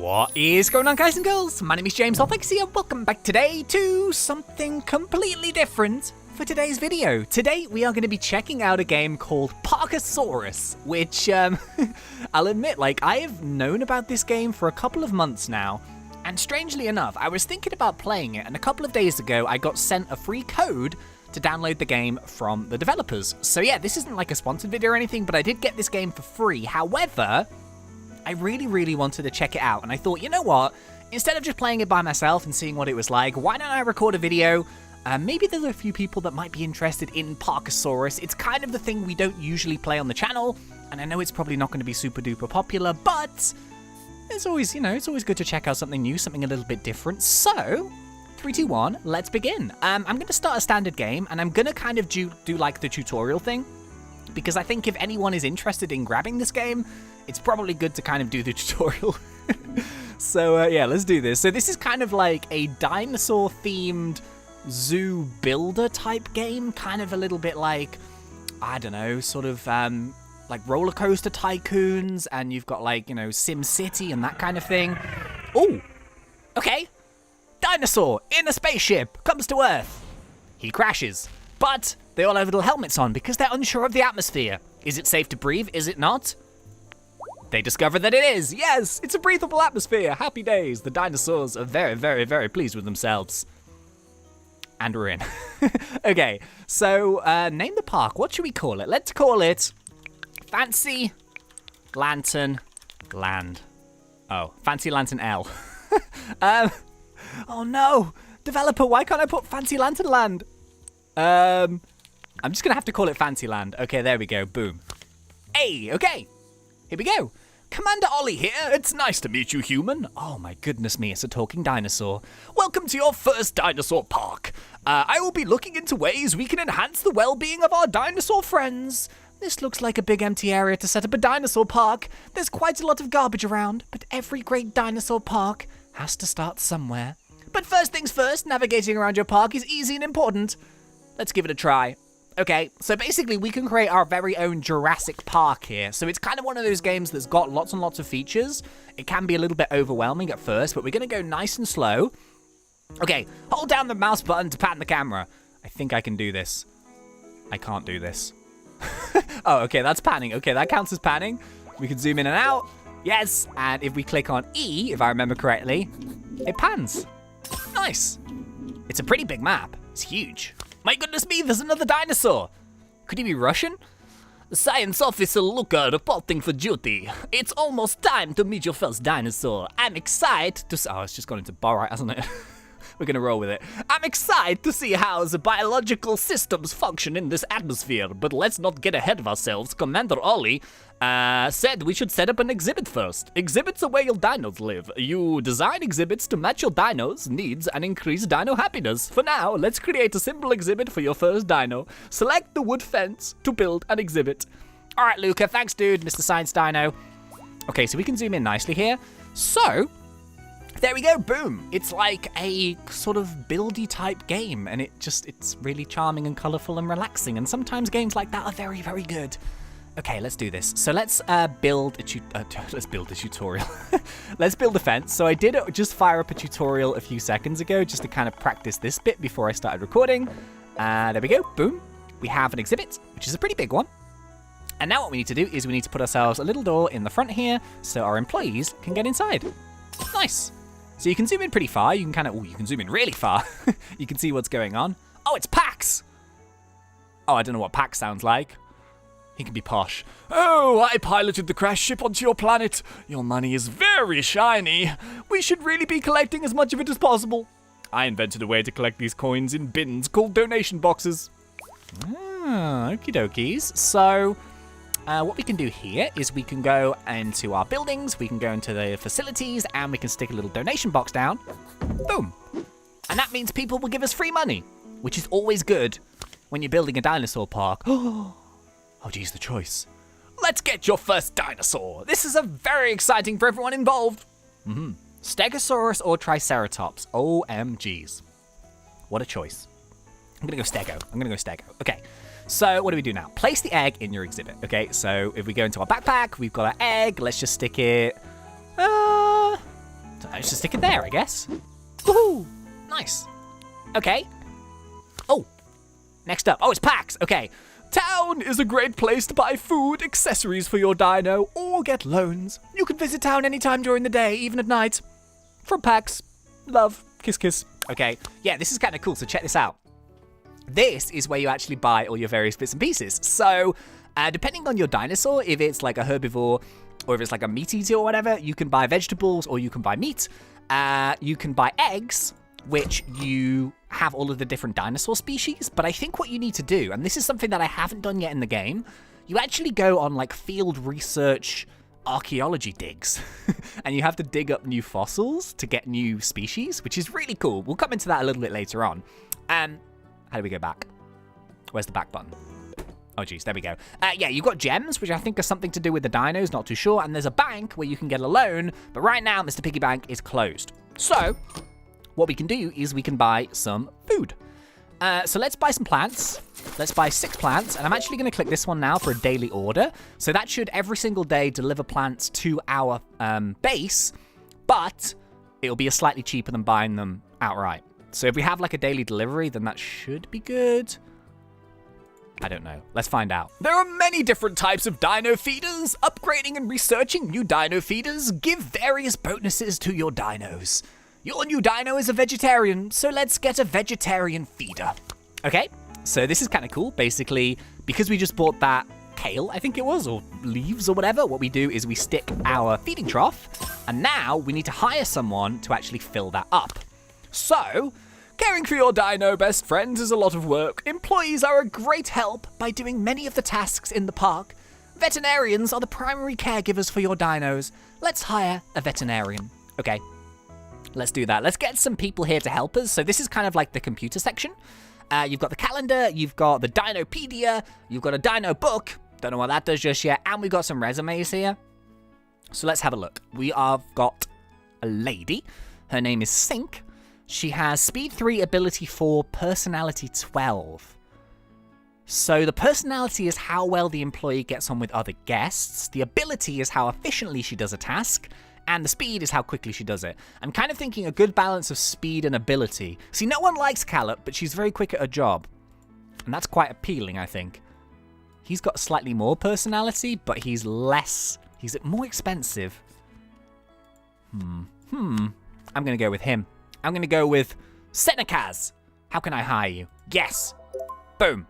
What is going on, guys and girls? My name is James ThnxCya. Welcome back today to something completely different for today's video. Today we are going to be checking out a game called Parkasaurus, which I'll admit, I have known about this game for a couple of months now. And strangely enough, I was thinking about playing it, and a couple of days ago I got sent a free code to download the game from the developers. So yeah, this isn't like a sponsored video or anything, but I did get this game for free. However, I really wanted to check it out, and I thought, you know what? Instead of just playing it by myself and seeing what it was like, why don't I record a video? Maybe there's a few people that might be interested in Parkasaurus. It's kind of the thing we don't usually play on the channel, and I know it's probably not going to be super duper popular, but it's always, it's always good to check out something new, something a little bit different. So 3, 2, 1, let's begin. I'm going to start a standard game, and I'm going to kind of do like the tutorial thing, because I think if anyone is interested in grabbing this game, it's probably good to kind of do the tutorial. So yeah, let's do this. So this is kind of like a dinosaur-themed zoo builder type game, kind of a little bit like, I don't know, sort of like roller coaster tycoons, and you've got like, Sim City and that kind of thing. Oh, okay. Dinosaur in a spaceship comes to Earth. He crashes, but they all have little helmets on because they're unsure of the atmosphere. Is it safe to breathe? Is it not? They discover that it is. Yes, it's a breathable atmosphere. Happy days. The dinosaurs are very pleased with themselves. And we're in. Okay, so name the park. What should we call it? Let's call it Fancy Lantern Land. Oh, Fancy Lantern L. Oh no, developer, why can't I put Fancy Lantern Land? I'm just gonna have to call it Fancyland. Okay, there we go. Boom. Hey, okay. Here we go. Commander Ollie here. It's nice to meet you, human. Oh my goodness me, it's a talking dinosaur. Welcome to your first dinosaur park. I will be looking into ways we can enhance the well-being of our dinosaur friends. This looks like a big empty area to set up a dinosaur park. There's quite a lot of garbage around, but every great dinosaur park has to start somewhere. But first things first, navigating around your park is easy and important. Let's give it a try. Okay, so basically we can create our very own Jurassic Park here. So it's kind of one of those games that's got lots and lots of features. It can be a little bit overwhelming at first, but we're going to go nice and slow. Okay, hold down the mouse button to pan the camera. I think I can do this. I can't do this. Oh, okay, that's panning. Okay, that counts as panning. We can zoom in and out. Yes, and if we click on E, if I remember correctly, it pans. Nice. It's a pretty big map. It's huge. My goodness me, there's another dinosaur. Could he be Russian? Science officer Luca reporting for duty. It's almost time to meet your first dinosaur. I'm excited to... Oh, it's just gone into bar, right, hasn't it? We're going to roll with it. I'm excited to see how the biological systems function in this atmosphere, but let's not get ahead of ourselves. Commander Ollie said we should set up an exhibit first. Exhibits are where your dinos live. You design exhibits to match your dinos' needs and increase dino happiness. For now, let's create a simple exhibit for your first dino. Select the wood fence to build an exhibit. All right, Luca, thanks, dude, Mr. Science Dino. Okay, so we can zoom in nicely here. So... there we go, boom. It's like a sort of buildy type game, and it's really charming and colorful and relaxing, and sometimes games like that are very good. Okay, let's do this. So let's build a tutorial. Let's build a fence. So I did just fire up a tutorial a few seconds ago just to kind of practice this bit before I started recording. There we go, boom. We have an exhibit, which is a pretty big one. And now what we need to do is we need to put ourselves a little door in the front here so our employees can get inside. Nice. So you can zoom in pretty far. You can you can zoom in really far. You can see what's going on. Oh, it's Pax. Oh, I don't know what Pax sounds like. He can be posh. Oh, I piloted the crash ship onto your planet. Your money is very shiny. We should really be collecting as much of it as possible. I invented a way to collect these coins in bins called donation boxes. Ah, okie dokies. So... what we can do here is we can go into our buildings, we can go into the facilities, and we can stick a little donation box down. Boom. And that means people will give us free money, which is always good when you're building a dinosaur park. Oh, geez, the choice. Let's get your first dinosaur. This is very exciting for everyone involved. Stegosaurus or Triceratops? OMGs. What a choice. I'm going to go Stego. Okay. So what do we do now? Place the egg in your exhibit. Okay, so if we go into our backpack, we've got our egg. Let's just stick it just to stick it there, I guess. Woohoo! Nice. Okay. Oh, next up. Oh, it's packs. Okay. Town is a great place to buy food, accessories for your dino, or get loans. You can visit town anytime during the day, even at night. From packs. Love. Kiss, kiss. Okay. Yeah, this is kind of cool, so check this out. This is where you actually buy all your various bits and pieces. So, depending on your dinosaur, if it's like a herbivore, or if it's like a meat eater or whatever, you can buy vegetables, or you can buy meat. You can buy eggs, which you have all of the different dinosaur species, but I think what you need to do, and this is something that I haven't done yet in the game, you actually go on like field research archaeology digs, and you have to dig up new fossils to get new species, which is really cool. We'll come into that a little bit later on. How do we go back? Where's the back button? Oh, geez, there we go. Yeah, you've got gems, which I think are something to do with the dinos, not too sure, and there's a bank where you can get a loan, but right now, Mr. Piggy Bank is closed. So, what we can do is we can buy some food. So let's buy some plants. Let's buy 6 plants, and I'm actually going to click this one now for a daily order. So that should every single day deliver plants to our base, but it'll be slightly cheaper than buying them outright. So if we have like a daily delivery, then that should be good. I don't know. Let's find out. There are many different types of dino feeders. Upgrading and researching new dino feeders give various bonuses to your dinos. Your new dino is a vegetarian, so let's get a vegetarian feeder. Okay, so this is kind of cool. Basically, because we just bought that kale, I think it was, or leaves or whatever, what we do is we stick our feeding trough, and now we need to hire someone to actually fill that up. So, caring for your dino best friends is a lot of work. Employees are a great help by doing many of the tasks in the park. Veterinarians are the primary caregivers for your dinos. Let's hire a veterinarian. Okay. Let's do that. Let's get some people here to help us. So this is kind of like the computer section. You've got the calendar, you've got the Dinopedia, you've got a dino book. Don't know what that does just yet. And we've got some resumes here. So let's have a look. We have got a lady. Her name is Sync. She has speed 3, ability 4, personality 12. So the personality is how well the employee gets on with other guests. The ability is how efficiently she does a task. And the speed is how quickly she does it. I'm kind of thinking a good balance of speed and ability. See, no one likes Callop, but she's very quick at her job. And that's quite appealing, I think. He's got slightly more personality, but he's more expensive. I'm going to go with him. I'm going to go with Senecas. How can I hire you? Yes. Boom.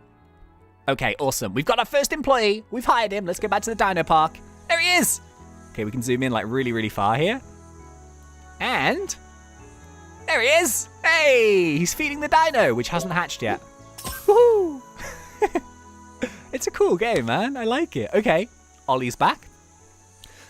Okay, awesome. We've got our first employee. We've hired him. Let's go back to the dino park. There he is. Okay, we can zoom in like really, really far here. And there he is. Hey, he's feeding the dino, which hasn't hatched yet. Woohoo! It's a cool game, man. I like it. Okay, Ollie's back.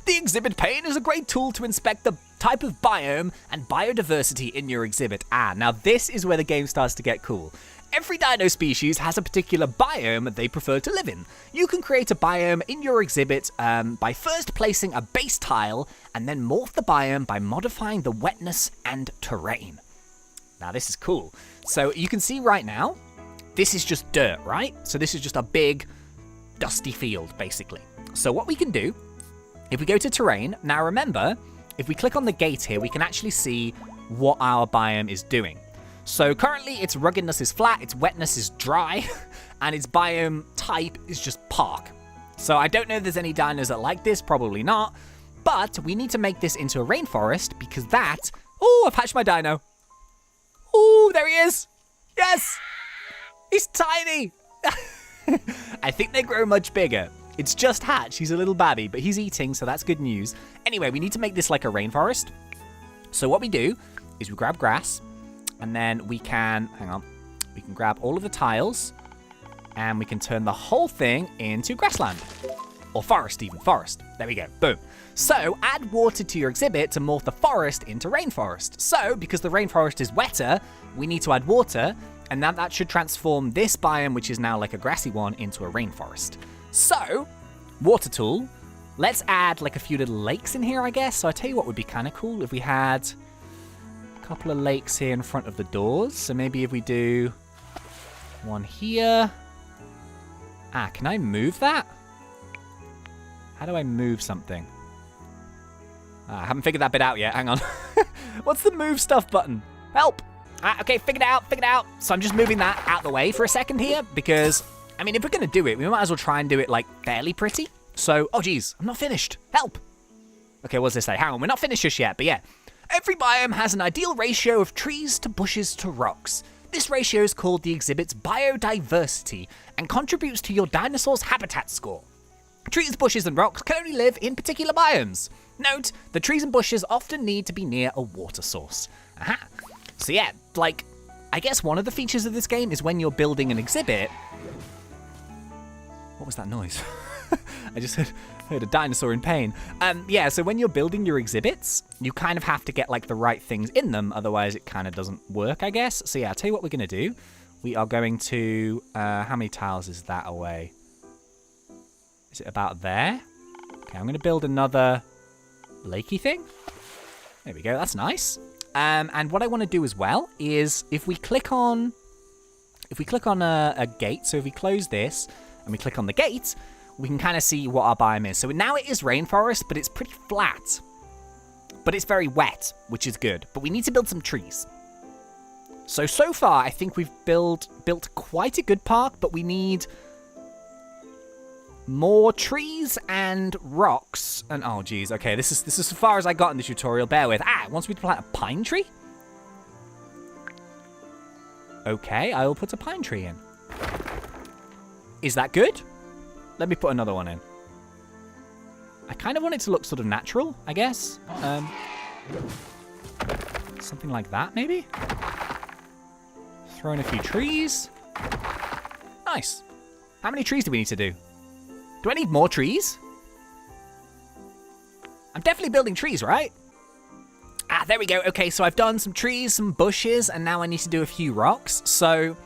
The exhibit pane is a great tool to inspect the type of biome and biodiversity in your exhibit. Now this is where the game starts to get cool. Every dino species has a particular biome they prefer to live in. You can create a biome in your exhibit by first placing a base tile and then morph the biome by modifying the wetness and terrain. Now this is cool. So you can see right now, this is just dirt, right? So this is just a big dusty field, basically. So what we can do, if we go to terrain, now remember, if we click on the gate here, we can actually see what our biome is doing. So currently its ruggedness is flat, its wetness is dry, and its biome type is just park. So I don't know if there's any dinos that like this, probably not, but we need to make this into a rainforest because that... Oh, I've hatched my dino. Oh, there he is. Yes. He's tiny. I think they grow much bigger. It's just hatched. He's a little babby, but he's eating, so that's good news. Anyway, we need to make this like a rainforest. So what we do is we grab grass, and then we can, we can grab all of the tiles, and we can turn the whole thing into grassland. Or forest even, forest. There we go, boom. So, add water to your exhibit to morph the forest into rainforest. So, because the rainforest is wetter, we need to add water, and that should transform this biome, which is now like a grassy one, into a rainforest. So, water tool, let's add like a few little lakes in here, I guess. So I tell you what would be kind of cool if we had couple of lakes here in front of the doors. So maybe if we do one here. Can I move that? How do I move something? I haven't figured that bit out yet. Hang on. What's the move stuff button? Help. Okay, figured it out. So I'm just moving that out the way for a second here because, I mean, if we're going to do it, we might as well try and do it, like, fairly pretty. So, oh, geez, I'm not finished. Help. Okay, what does this say? Hang on, we're not finished just yet, but yeah. Every biome has an ideal ratio of trees to bushes to rocks. This ratio is called the exhibit's biodiversity and contributes to your dinosaur's habitat score. Trees, bushes, and rocks can only live in particular biomes. Note, the trees and bushes often need to be near a water source. Aha. So yeah, like, I guess one of the features of this game is when you're building an exhibit... What was that noise? I just heard a dinosaur in pain. Yeah, so when you're building your exhibits, you kind of have to get, like, the right things in them, otherwise it kind of doesn't work, I guess. So yeah, I'll tell you what we're going to do. We are going to... how many tiles is that away? Is it about there? Okay, I'm going to build another lakey thing. There we go, that's nice. And what I want to do as well is if we click on a gate, so if we close this and we click on the gate, we can kind of see what our biome is. So now it is rainforest, but it's pretty flat. But it's very wet, which is good. But we need to build some trees. So far, I think we've built quite a good park, but we need more trees and rocks. And oh geez, okay, this is as far as I got in the tutorial. Bear with. It wants me to plant a pine tree. Okay, I will put a pine tree in. Is that good? Let me put another one in. I kind of want it to look sort of natural, I guess. Something like that, maybe. Throw in a few trees. Nice. How many trees do we need to do? Do I need more trees? I'm definitely building trees, right? There we go. Okay, so I've done some trees, some bushes, and now I need to do a few rocks. So,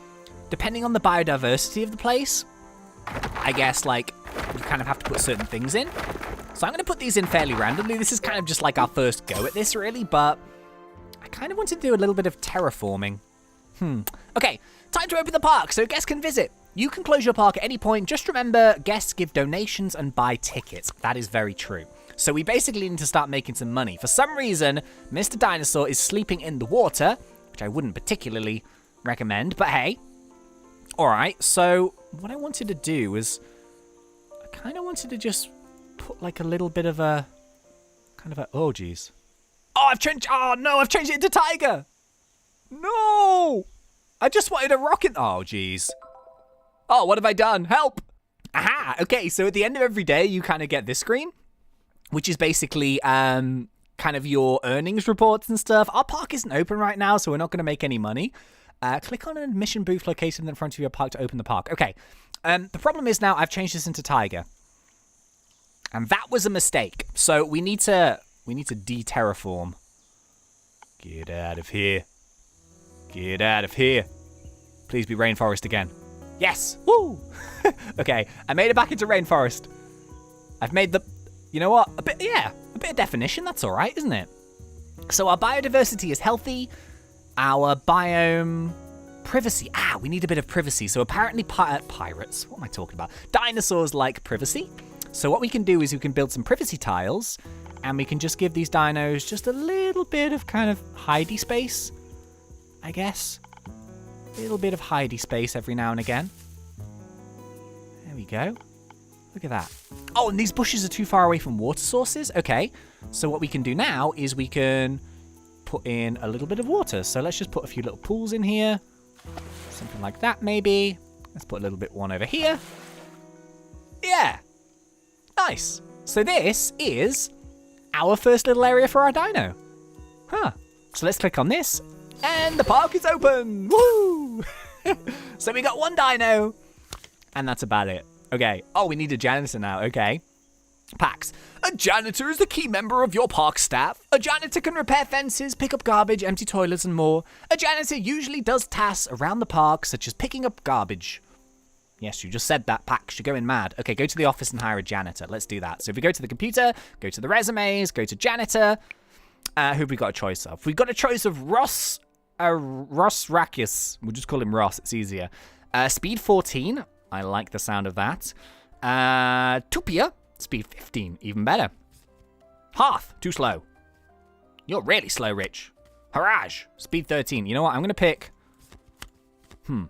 depending on the biodiversity of the place, I guess, like, you kind of have to put certain things in. So I'm going to put these in fairly randomly. This is kind of just like our first go at this, really, but I kind of want to do a little bit of terraforming. Okay, time to open the park so guests can visit. You can close your park at any point. Just remember, guests give donations and buy tickets. That is very true. So we basically need to start making some money. For some reason, Mr. Dinosaur is sleeping in the water, which I wouldn't particularly recommend, but hey. Alright, so what I wanted to do was, I kind of wanted to just put like a little bit of a, oh geez. I've changed it into tiger. No! I just wanted a rocket. Oh geez. Oh, what have I done? Help! Aha! Okay, so at the end of every day, you kind of get this screen, which is basically kind of your earnings reports and stuff. Our park isn't open right now, so we're not going to make any money. Click on an admission booth located in front of your park to open the park. Okay, the problem is now I've changed this into tiger. And that was a mistake. So we need to de-terraform. Get out of here. Get out of here. Please be rainforest again. Yes! Woo! Okay, I made it back into rainforest. I've made the... You know what? A bit of definition. That's all right, isn't it? So our biodiversity is healthy. Our biome privacy. We need a bit of privacy. So apparently pirates. What am I talking about? Dinosaurs like privacy. So what we can do is we can build some privacy tiles, and we can just give these dinos just a little bit of kind of hidey space, I guess. A little bit of hidey space every now and again. There we go. Look at that. Oh, and these bushes are too far away from water sources. Okay, so what we can do now is we can put in a little bit of water. So let's just put a few little pools in here. Something like that, maybe. Let's put a little bit one over here. Yeah. Nice. So this is our first little area for our dino. So let's click on this, and the park is open. Woo! So we got one dino, and that's about it. Okay. Oh, we need a janitor now. Okay. Packs. A janitor is the key member of your park staff. A janitor can repair fences, pick up garbage, empty toilets, and more. A janitor usually does tasks around the park, such as picking up garbage. Yes, you just said that, Pax. You're going mad. Okay, go to the office and hire a janitor. Let's do that. So if we go to the computer, go to the resumes, go to janitor. Who have we got a choice of? We've got a choice of Ross Rakius. We'll just call him Ross. It's easier. Speed 14. I like the sound of that. Tupia. Speed 15. Even better. Hearth. Too slow. You're really slow, Rich. Haraj. Speed 13. You know what? I'm going to pick... I'm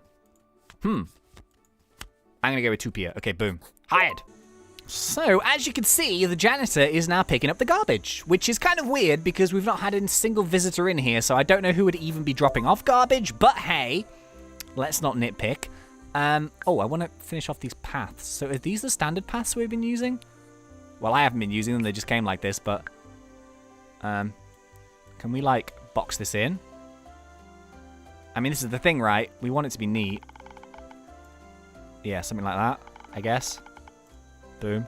going to go with Tupia. Okay, boom. Hired. So, as you can see, the janitor is now picking up the garbage, which is kind of weird because we've not had a single visitor in here, so I don't know who would even be dropping off garbage, but hey, let's not nitpick. Oh, I want to finish off these paths. So are these the standard paths we've been using? Well, I haven't been using them, they just came like this, but... can we, like, box this in? I mean, this is the thing, right? We want it to be neat. Yeah, something like that, I guess. Boom.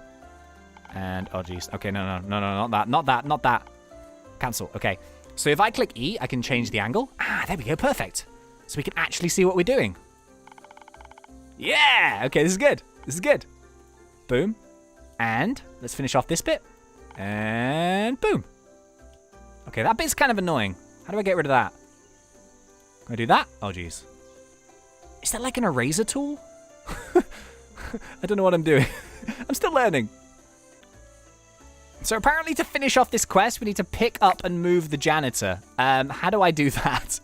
And, oh, geez. Okay, no, not that. Cancel. Okay. So if I click E, I can change the angle. Ah, there we go. Perfect. So we can actually see what we're doing. Yeah! Okay, this is good. This is good. Boom. And let's finish off this bit. And boom. Okay, that bit's kind of annoying. How do I get rid of that? Can I do that? Oh, geez. Is that like an eraser tool? I don't know what I'm doing. I'm still learning. So apparently to finish off this quest, we need to pick up and move the janitor. How do I do that?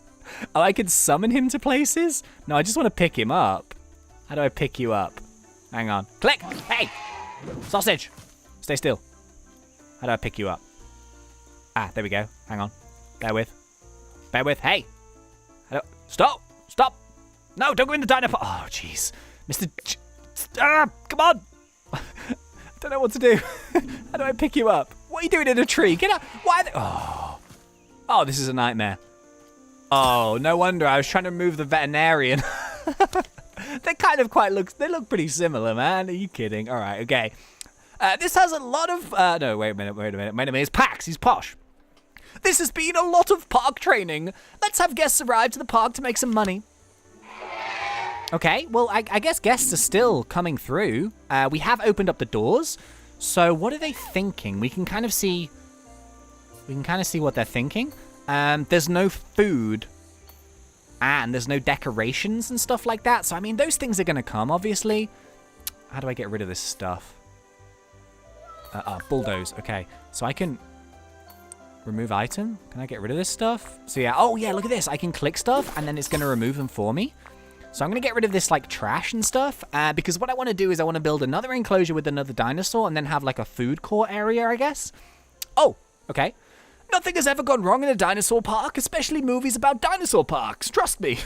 Oh, I can summon him to places? No, I just want to pick him up. How do I pick you up? Hang on. Click! Hey! Sausage! Stay still. How do I pick you up? Ah, there we go. Hang on. Bear with. Bear with. Hey! Stop! Stop! No, don't go in the dino. Oh, jeez. Mr. Come on! I don't know what to do. How do I pick you up? What are you doing in a tree? Get out! Why? Oh, this is a nightmare. Oh, no wonder. I was trying to move the veterinarian. They kind of they look pretty similar, man. Are you kidding? All right, okay. This has a lot of... no, wait a minute. My name is Pax. He's posh. This has been a lot of park training. Let's have guests arrive to the park to make some money. Okay, well, I guess guests are still coming through. We have opened up the doors. So what are they thinking? We can kind of see what they're thinking. There's no food. And there's no decorations and stuff like that. So, I mean, those things are going to come, obviously. How do I get rid of this stuff? Bulldoze. Okay, so I can remove item. Can I get rid of this stuff? So, yeah. Oh, yeah, look at this. I can click stuff, and then it's going to remove them for me. So I'm going to get rid of this, like, trash and stuff. Because what I want to do is I want to build another enclosure with another dinosaur and then have, like, a food court area, I guess. Oh, okay. Nothing has ever gone wrong in a dinosaur park, especially movies about dinosaur parks. Trust me.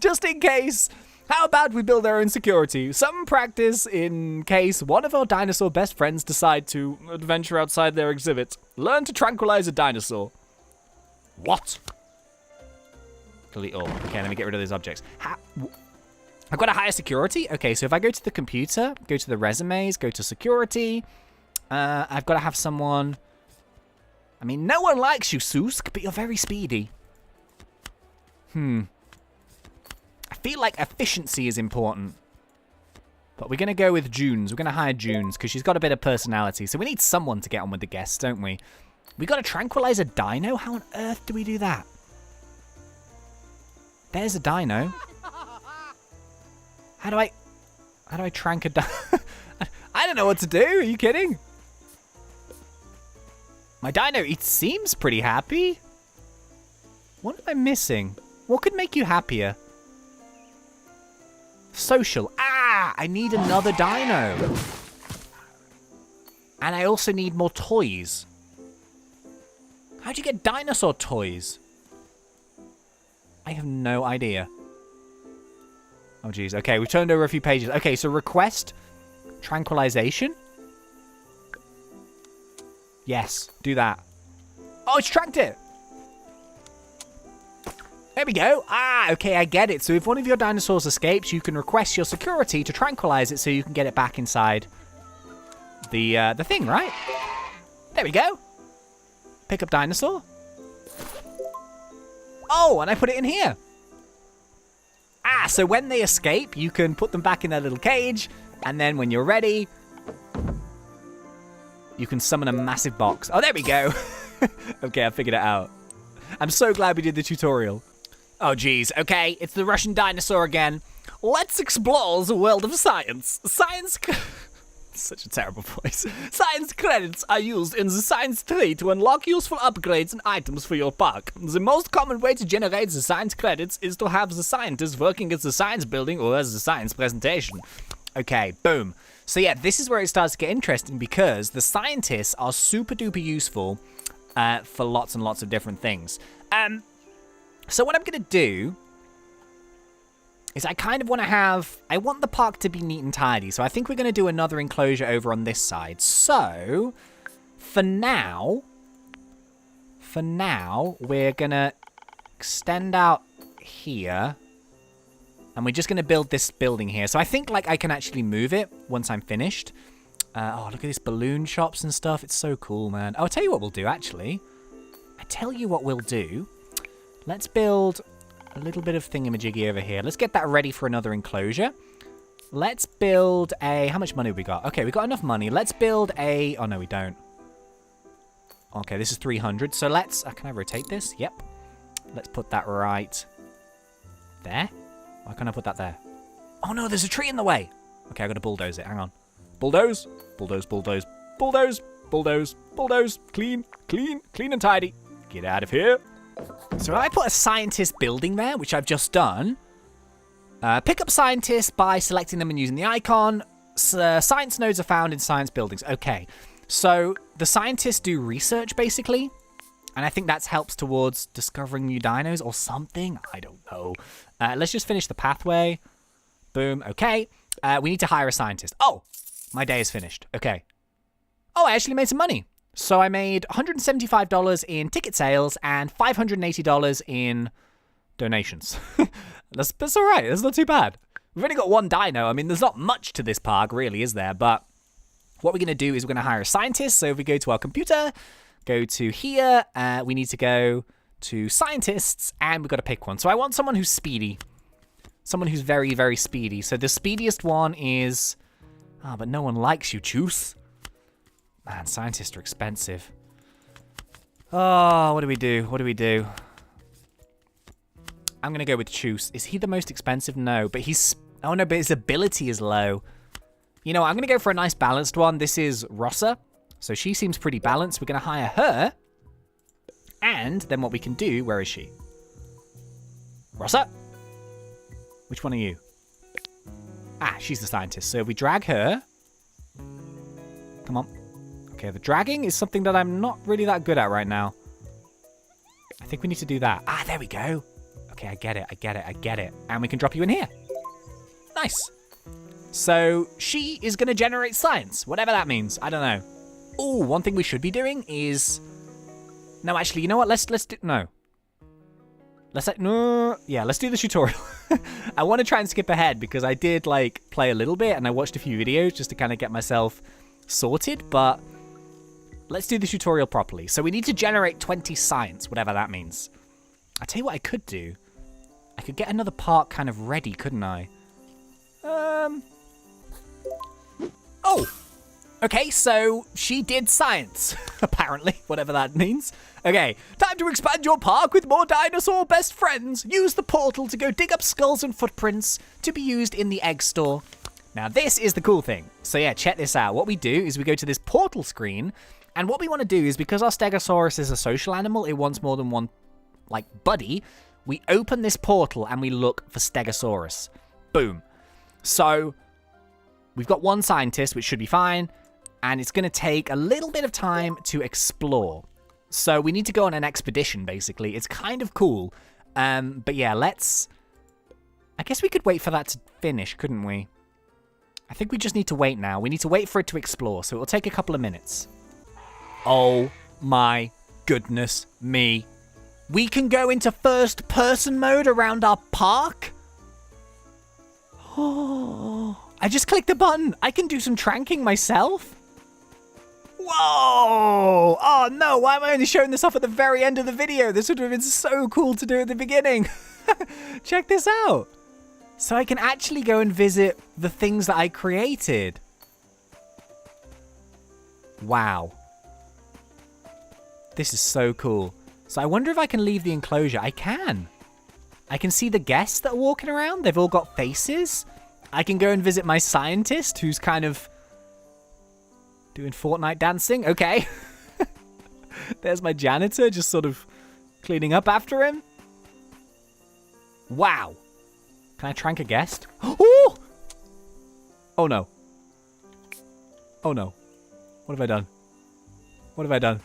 Just in case. How about we build our own security? Some practice in case one of our dinosaur best friends decide to adventure outside their exhibit. Learn to tranquilize a dinosaur. What? Delete all. Okay, let me get rid of those objects. I've got to hire security? Okay, so if I go to the computer, go to the resumes, go to security, I've got to have someone... I mean, no one likes you, Susk, but you're very speedy. I feel like efficiency is important. But we're going to go with Junes. We're going to hire Junes because she's got a bit of personality. So we need someone to get on with the guests, don't we? We got to tranquilize a dino? How on earth do we do that? There's a dino. How do I trank a dino? I don't know what to do. Are you kidding? My dino, it seems pretty happy. What am I missing? What could make you happier? Social. Ah, I need another dino. And I also need more toys. How'd you get dinosaur toys? I have no idea. Oh, geez. Okay, we've turned over a few pages. Okay, so request tranquilization. Yes, do that. Oh, it's tracked it. There we go. Ah, okay, I get it. So if one of your dinosaurs escapes, you can request your security to tranquilize it so you can get it back inside the thing, right? There we go. Pick up dinosaur. Oh, and I put it in here. Ah, so when they escape, you can put them back in their little cage, and then when you're ready, you can summon a massive box. Oh, there we go. Okay, I figured it out. I'm so glad we did the tutorial. Oh, geez. Okay, it's the Russian dinosaur again. Let's explore the world of science. Such a terrible voice. Science credits are used in the science tree to unlock useful upgrades and items for your park. The most common way to generate the science credits is to have the scientist working at the science building or as the science presentation. Okay, boom. So yeah, this is where it starts to get interesting because the scientists are super duper useful for lots and lots of different things. So what I'm going to do is I kind of want to I want the park to be neat and tidy. So I think we're going to do another enclosure over on this side. So for now, we're going to extend out here. And we're just going to build this building here. So I think like I can actually move it once I'm finished. Oh, look at this balloon shops and stuff. It's so cool, man. Oh, I'll tell you what we'll do, actually. Let's build a little bit of thingamajiggy over here. Let's get that ready for another enclosure. Let's build a... How much money have we got? Okay, we got enough money. Let's build a... Oh, no, we don't. Okay, this is 300. So let's... can I rotate this? Yep. Let's put that right there. Why can't I put that there? Oh, no, there's a tree in the way. Okay, I got to bulldoze it. Hang on. Bulldoze. Bulldoze, bulldoze. Bulldoze. Bulldoze. Bulldoze. Clean. Clean. Clean and tidy. Get out of here. So I put a scientist building there, which I've just done. Pick up scientists by selecting them and using the icon. Science nodes are found in science buildings. Okay, so the scientists do research, basically. And I think that helps towards discovering new dinos or something. I don't know. Let's just finish the pathway. Boom. Okay. We need to hire a scientist. Oh, my day is finished. Okay. Oh, I actually made some money. So I made $175 in ticket sales and $580 in donations. That's all right. That's not too bad. We've only got one dino. I mean, there's not much to this park, really, is there? But what we're going to do is we're going to hire a scientist. So if we go to our computer, go to here, we need to go to scientists, and we've got to pick one. So I want someone who's speedy. Someone who's very, very speedy. So the speediest one is... Ah, but no one likes you, Choose. Man, scientists are expensive. Oh, what do we do? What do we do? I'm going to go with Choose. Is he the most expensive? No, but he's... Oh, no, but his ability is low. You know, I'm going to go for a nice balanced one. This is Rossa. So she seems pretty balanced. We're going to hire her. And then what we can do... Where is she? Rossa? Which one are you? Ah, she's the scientist. So we drag her. Come on. Okay, the dragging is something that I'm not really that good at right now. I think we need to do that. Ah, there we go. Okay, I get it. I get it. I get it. And we can drop you in here. Nice. So she is going to generate science. Whatever that means. I don't know. Oh, one thing we should be doing is... No, actually, you know what? Let's do... No. Let's do the tutorial. I want to try and skip ahead because I did, like, play a little bit and I watched a few videos just to kind of get myself sorted, but let's do the tutorial properly. So we need to generate 20 science, whatever that means. I'll tell you what I could do. I could get another park kind of ready, couldn't I? Oh! Okay, so she did science, apparently, whatever that means. Okay, time to expand your park with more dinosaur best friends. Use the portal to go dig up skulls and footprints to be used in the egg store. Now, this is the cool thing. So yeah, check this out. What we do is we go to this portal screen, and what we want to do is, because our Stegosaurus is a social animal, it wants more than one, like, buddy, we open this portal and we look for Stegosaurus. Boom. So, we've got one scientist, which should be fine, and it's going to take a little bit of time to explore. So we need to go on an expedition, basically. It's kind of cool. But yeah, I guess we could wait for that to finish, couldn't we? I think we just need to wait now. We need to wait for it to explore, so it will take a couple of minutes. Oh my goodness me. We can go into first-person mode around our park? Oh, I just clicked a button. I can do some tranking myself. Whoa! Oh no, why am I only showing this off at the very end of the video? This would have been so cool to do at the beginning. Check this out. So I can actually go and visit the things that I created. Wow. This is so cool. So I wonder if I can leave the enclosure. I can. I can see the guests that are walking around. They've all got faces. I can go and visit my scientist, who's kind of Doing Fortnite dancing. Okay. There's my janitor just sort of cleaning up after him. Wow. Can I trank a guest? Oh! Oh no. Oh no. What have I done? What have I done?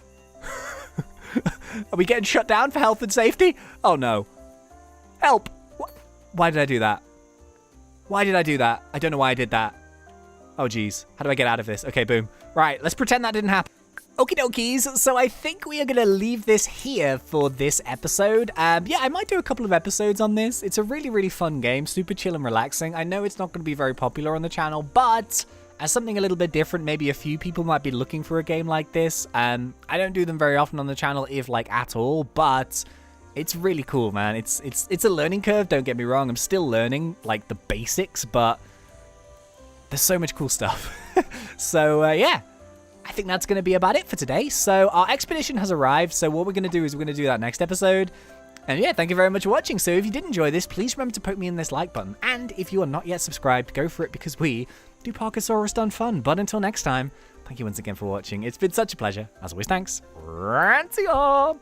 Are we getting shut down for health and safety? Oh no. Help! Why did I do that? Why did I do that? I don't know why I did that. Oh geez. How do I get out of this? Okay, boom. Right, let's pretend that didn't happen. Okie dokies, so I think we are going to leave this here for this episode. Yeah, I might do a couple of episodes on this. It's a really, really fun game, super chill and relaxing. I know it's not going to be very popular on the channel, but as something a little bit different, maybe a few people might be looking for a game like this. I don't do them very often on the channel, if like at all, but it's really cool, man. It's a learning curve, don't get me wrong. I'm still learning like the basics, but there's so much cool stuff. So yeah. I think that's going to be about it for today. So our expedition has arrived. So what we're going to do is we're going to do that next episode. And yeah, thank you very much for watching. So if you did enjoy this, please remember to poke me in this like button. And if you are not yet subscribed, go for it because we do Parkasaurus done fun. But until next time, thank you once again for watching. It's been such a pleasure. As always, thanks. Ranty on!